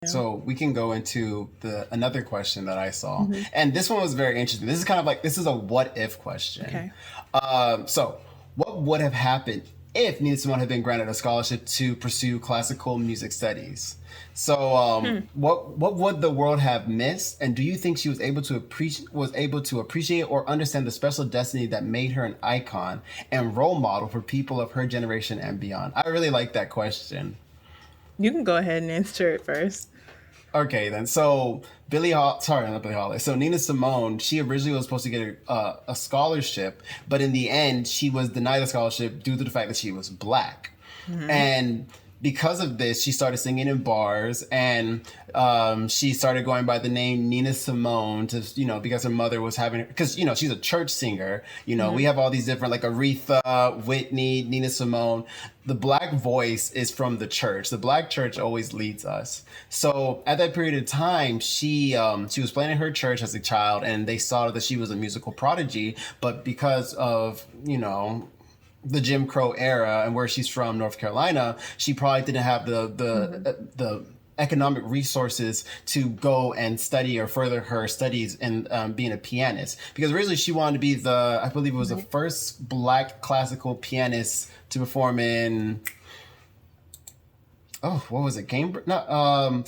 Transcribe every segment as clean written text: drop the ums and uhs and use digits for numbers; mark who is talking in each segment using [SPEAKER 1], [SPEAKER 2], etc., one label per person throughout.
[SPEAKER 1] So we can go into the another question that I saw,
[SPEAKER 2] Mm-hmm.
[SPEAKER 1] and this one was very interesting. This is kind of like this is a what if question.
[SPEAKER 2] Okay.
[SPEAKER 1] So what would have happened if Nina Simone had been granted a scholarship to pursue classical music studies? So what would the world have missed? And do you think she was able to appreciate or understand the special destiny that made her an icon and role model for people of her generation and beyond? I really like that question.
[SPEAKER 2] You can go ahead and answer it first.
[SPEAKER 1] Okay, then. So sorry, not Billie Holiday. So Nina Simone, she originally was supposed to get a scholarship, but in the end, she was denied the scholarship due to the fact that she was black, and because of this, she started singing in bars, and she started going by the name Nina Simone to, because her mother was having, because, she's a church singer. We have all these different, like Aretha, Whitney, Nina Simone. The black voice is from the church. The black church always leads us. So at that period of time, she was playing in her church as a child, and they saw that she was a musical prodigy. But because of, the Jim Crow era and where she's from, North Carolina, she probably didn't have the economic resources to go and study or further her studies in being a pianist. Because originally she wanted to be I believe it was the first black classical pianist to perform in, what was it? Cambridge? No,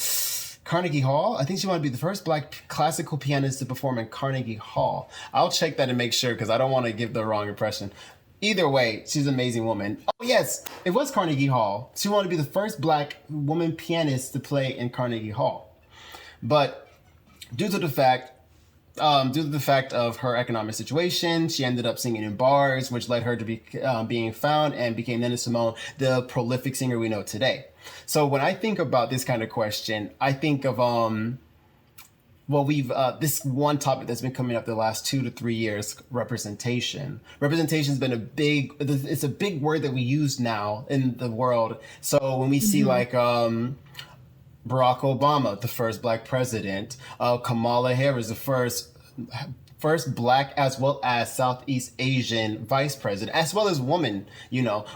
[SPEAKER 1] Carnegie Hall. I think she wanted to be the first black classical pianist to perform in Carnegie Hall. I'll check that and make sure because I don't want to give the wrong impression. Either way, she's an amazing woman. Oh, yes, it was Carnegie Hall. She wanted to be the first black woman pianist to play in Carnegie Hall. But due to the fact of her economic situation, she ended up singing in bars, which led her to be being found and became Nina Simone, the prolific singer we know today. So when I think about this kind of question, I think of this one topic that's been coming up the last 2 to 3 years: representation. Representation has been it's a big word that we use now in the world. So when we see like Barack Obama, the first black president, Kamala Harris, the first black as well as Southeast Asian vice president, as well as woman,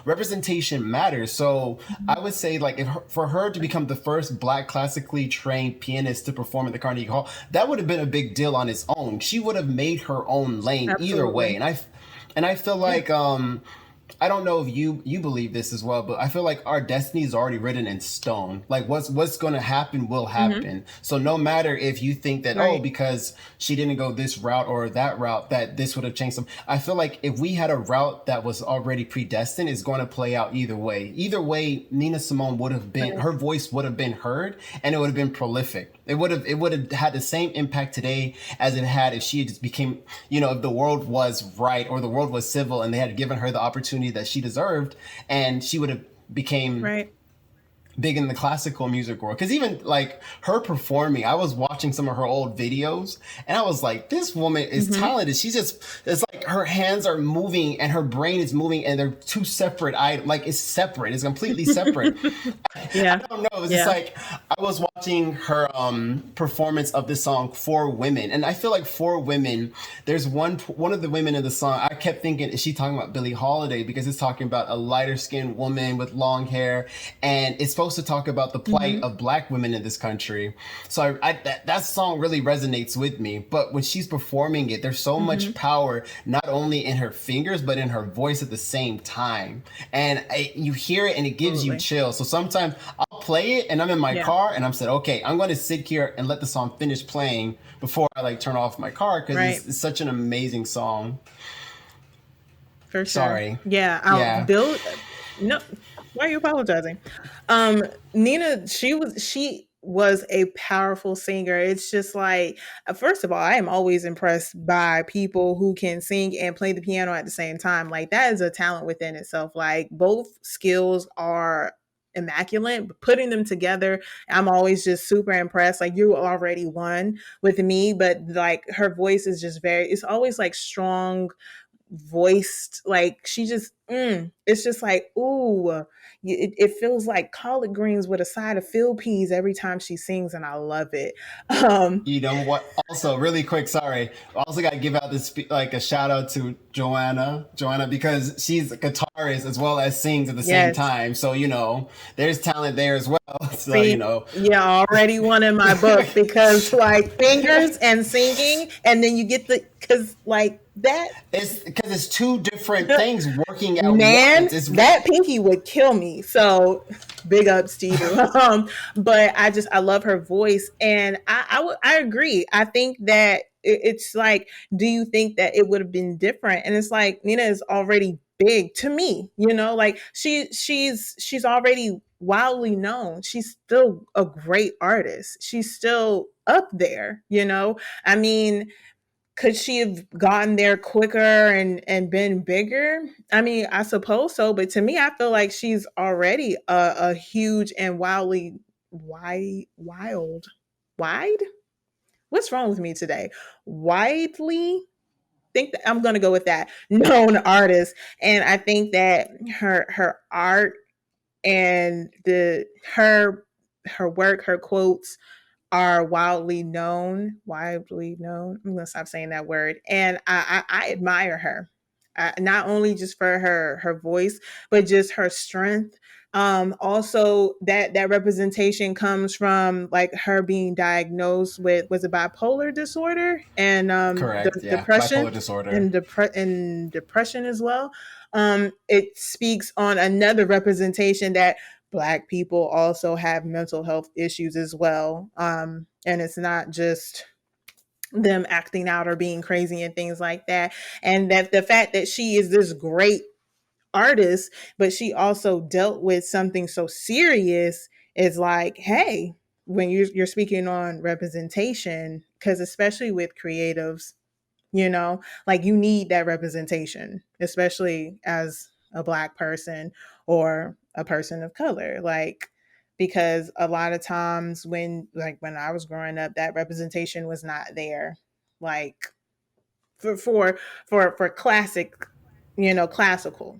[SPEAKER 1] representation matters. So I would say, like, for her to become the first black classically trained pianist to perform at the Carnegie Hall, that would have been a big deal on its own. She would have made her own lane either way. And I feel like, I don't know if you believe this as well, but I feel like our destiny is already written in stone. Like what's going to happen will happen. So no matter if you think that, because she didn't go this route or that route, that this would have changed some. I feel like if we had a route that was already predestined, it's going to play out either way. Either way, Nina Simone would have been, her voice would have been heard, and it would have been prolific. It would have had the same impact today as it had if she had just became, if the world was right or the world was civil and they had given her the opportunity that she deserved, and she would have became big in the classical music world. Because even like her performing, I was watching some of her old videos and I was like, this woman is talented. It's like her hands are moving and her brain is moving, and they're two separate it's separate. It's completely separate. I don't know. It's just like I was watching her performance of this song For Women, and I feel like For Women, there's one of the women in the song, I kept thinking, is she talking about Billie Holiday? Because it's talking about a lighter skinned woman with long hair, and it's supposed to talk about the plight of black women in this country. So that song really resonates with me. But when she's performing it, there's so much power, not only in her fingers, but in her voice at the same time. And you hear it and it gives you chills. So sometimes I'll play it and I'm in my car and I'm saying, okay, I'm going to sit here and let the song finish playing before I turn off my car, because it's such an amazing song.
[SPEAKER 2] For sure.
[SPEAKER 1] Sorry.
[SPEAKER 2] Yeah. No, why are you apologizing? Nina, she was a powerful singer. It's just like, first of all, I am always impressed by people who can sing and play the piano at the same time. Like, that is a talent within itself. Like, both skills are immaculate, but putting them together, I'm always just super impressed. Like, you already won with me, but like her voice is just it's always like strong, voiced, like she just it's just like, ooh, it feels like collard greens with a side of field peas every time she sings, and I love it. um
[SPEAKER 1] You know what? Also, really quick, sorry. Also, got to give out this like a shout out to Joanna, because she's a guitarist as well as sings at the same
[SPEAKER 2] yes.
[SPEAKER 1] time. So there's talent there as well. So
[SPEAKER 2] See, yeah, already one in my book, because like fingers and singing, and then you get the, because like that,
[SPEAKER 1] it's because it's two different things working at
[SPEAKER 2] man,
[SPEAKER 1] once. It's
[SPEAKER 2] that pinky would kill me. So big ups to you. But I love her voice, and I agree. I think that it's like, do you think that it would have been different? And it's like Nina is already big to me. Like she's already wildly known. She's still a great artist. She's still up there. I mean, could she have gotten there quicker and been bigger? I mean, I suppose so, but to me, I feel like she's already a huge and wildly wide. What's wrong with me today? Widely, think that I'm gonna go with that, known artist, and I think that her art and her work, her quotes are widely known. I'm gonna stop saying that word. And I admire her, not only just for her voice, but just her strength. Also, that representation comes from like her being diagnosed with, was it bipolar disorder, and
[SPEAKER 1] correct. Yeah,
[SPEAKER 2] depression,
[SPEAKER 1] bipolar disorder.
[SPEAKER 2] and depression as well. It speaks on another representation that Black people also have mental health issues as well. And it's not just them acting out or being crazy and things like that. And that the fact that she is this great artist, but she also dealt with something so serious, is like, hey, when you're speaking on representation, because especially with creatives, like you need that representation, especially as a Black person or a person of color, like, because a lot of times when I was growing up, that representation was not there, like for classic, classical.